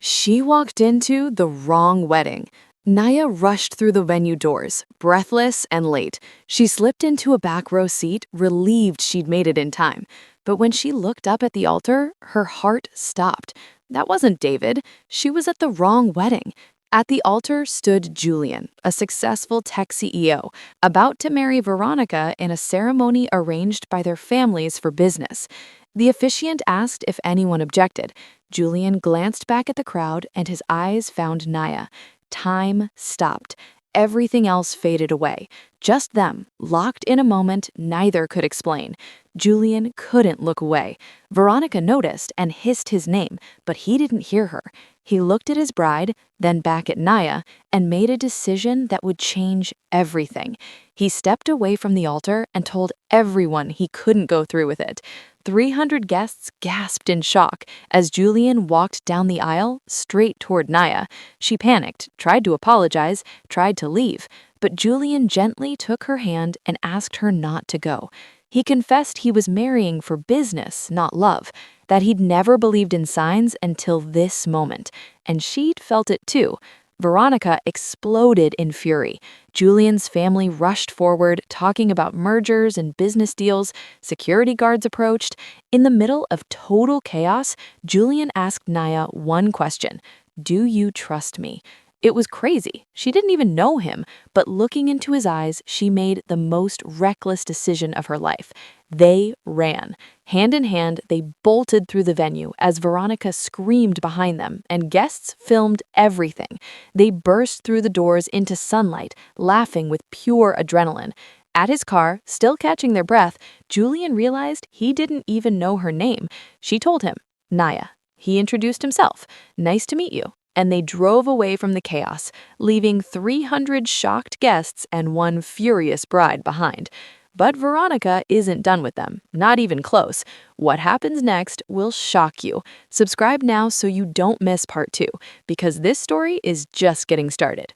She walked into the wrong wedding. Nia rushed through the venue doors, breathless and late. She slipped into a back row seat, relieved she'd made it in time. But when she looked up at the altar, her heart stopped. That wasn't David. She was at the wrong wedding. At the altar stood Julian, a successful tech CEO, about to marry Veronica in a ceremony arranged by their families for business. The officiant asked if anyone objected. Julian glanced back at the crowd and his eyes found Nia. Time stopped. Everything else faded away. Just them, locked in a moment neither could explain. Julian couldn't look away. Veronica noticed and hissed his name, but he didn't hear her. He looked at his bride, then back at Nia, and made a decision that would change everything. He stepped away from the altar and told everyone he couldn't go through with it. 300 guests gasped in shock as Julian walked down the aisle straight toward Nia. She panicked, tried to apologize, tried to leave, but Julian gently took her hand and asked her not to go. He confessed he was marrying for business, not love, that he'd never believed in signs until this moment, and she'd felt it too. Veronica exploded in fury. Julian's family rushed forward, talking about mergers and business deals. Security guards approached. In the middle of total chaos, Julian asked Nia one question: "Do you trust me?" It was crazy. She didn't even know him, but looking into his eyes, she made the most reckless decision of her life. They ran. Hand in hand, they bolted through the venue as Veronica screamed behind them, and guests filmed everything. They burst through the doors into sunlight, laughing with pure adrenaline. At his car, still catching their breath, Julian realized he didn't even know her name. She told him, "Nia." He introduced himself. "Nice to meet you." And they drove away from the chaos, leaving 300 shocked guests and one furious bride behind. But Veronica isn't done with them, not even close. What happens next will shock you. Subscribe now so you don't miss part 2, because this story is just getting started.